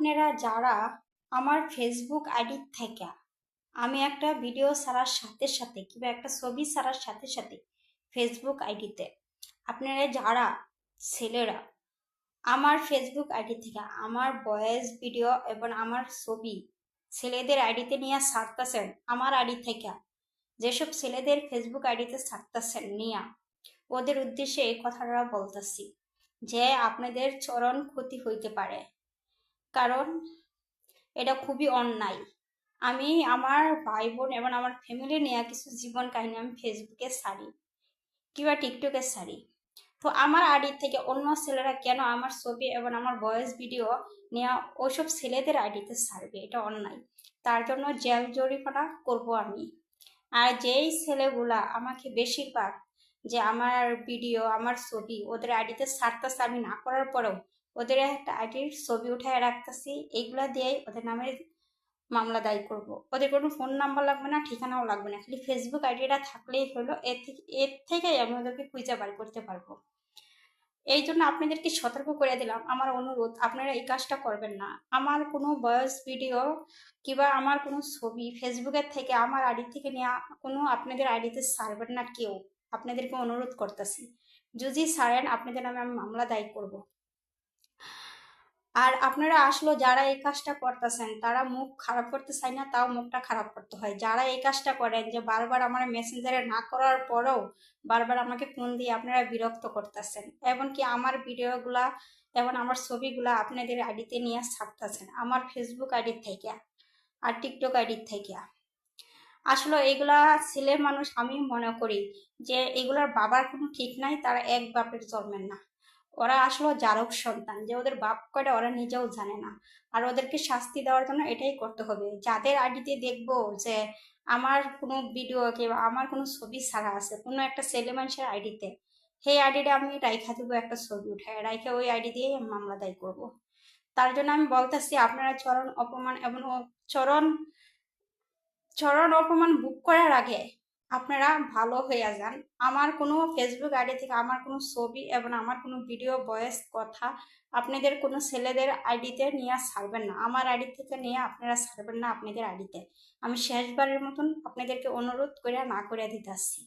আপনারা যারা আমার ফেসবুক আইডি থেকে আমি একটা ভিডিও ছাড়ার সাথে সাথে কিংবা একটা ছবি ছাড়ার সাথে সাথে ফেসবুক আইডিতে আপনারা যারা ছেলেরা আমার ফেসবুক আইডি থেকে আমার ভয়েস ভিডিও এবং আমার ছবি ছেলেদের আইডিতে নিয়ে ছাড়তেছেন, আমার আইডি থেকে যেসব ছেলেদের ফেসবুক আইডিতে ছাড়তেছেন নিয়ে ওদের উদ্দেশ্যে এই কথাটা বলতেছি যে আপনাদের চরম ক্ষতি হইতে পারে। কারণ এটা খুবই অন্যায়। আমি আমার ভাই বোন এবং আমার ফ্যামিলি নিয়ে কিছু জীবন কাহিনী আমি ফেসবুকে ছাড়ি কিংবা টিকটকে ছাড়ি, তো আমার আইডি থেকে অন্য ছেলেরা কেন আমার ছবি এবং আমার ভয়েস ভিডিও নিয়ে ওইসব ছেলেদের আইডিতে ছাড়বে? এটা অন্যায়। তার জন্য জেল জরিমানা করব আমি। আর যেই ছেলেগুলা আমাকে বেশিরভাগ যে আমার ভিডিও আমার ছবি ওদের আইডিতে ছাড়তেছে আমি না করার পরেও ওদের একটা আইডির ছবি উঠায় রাখতেছি, এইগুলা দিয়েই ওদের নামে মামলা দায়ী করব। ওদের কোনো ফোন নাম্বার লাগবে না, ঠিকানাও লাগবে না, খালি ফেসবুক আইডিটা থাকলেই হলো। এর থেকেই আমি ওদেরকে খুঁজে বার করতে পারবো। এই জন্য আপনাদেরকে সতর্ক করে দিলাম, আমার অনুরোধ আপনারা এই কাজটা করবেন না। আমার কোনো ভয়েস ভিডিও কিংবা আমার কোনো ছবি ফেসবুকের থেকে আমার আইডি থেকে নিয়ে কোনো আপনাদের আইডিতে ছাড়বেন না কেউ। আপনাদেরকে অনুরোধ করতেছি, যদি ছাড়েন আপনাদের নামে আমি মামলা দায়ী করব। আর আপনারা আসলে যারা এই কাজটা করতেছেন তারা মুখ খারাপ করতে চায় না, তাও মুখটা খারাপ করতে হয়। যারা এই কাজটা করেন যে বারবার আমার মেসেঞ্জারে না করার পরেও বারবার আমাকে ফোন দিয়ে আপনারা বিরক্ত করতেছেন, এমনকি আমার ভিডিওগুলা এবং আমার ছবিগুলা আপনাদের আইডিতে নিয়ে ছাড়তেছেন আমার ফেসবুক আইডি থেকে আর টিকটক আইডি থেকে। আসলে এগুলা ছেলে মানুষ, আমি মনে করি যে এগুলার বাবার কোনো ঠিক নাই, তারা এক বাপের জন্মের না। ওরা আসলে জারক সন্তান, যে ওদের বাপ কয়টা ওরা নিজেও জানে না। আর ওদেরকে শাস্তি দেওয়ার জন্য এটাই করতে হবে, যাদের আইডিতে দেখবো যে আমার কোনো ভিডিও কিংবা আমার কোনো ছবি ছাড়া আছে কোনো একটা ছেলে মানুষের আইডিতে, সেই আইডিটা আমি রাইখা দেবো, একটা ছবি উঠায় রাইখা ওই আইডি দিয়ে আমি মামলা দায়ী করবো। তার জন্য আমি বলতেছি আপনারা চরণ অপমান এবং চরণ চরণ অপমান বুক করার আগে আপনারা ভালো হয়ে যান। আমার কোনো ফেসবুক আইডি থেকে আমার কোনো ছবি এবং আমার কোনো ভিডিও ভয়েস কথা আপনাদের কোনো ছেলেদের আইডিতে নিয়ে ছাড়বেন না, আমার আইডি থেকে নিয়ে আপনারা ছাড়বেন না আপনাদের আইডিতে। আমি শেষবারের মতন আপনাদেরকে অনুরোধ করে না করে দিতে আসছি।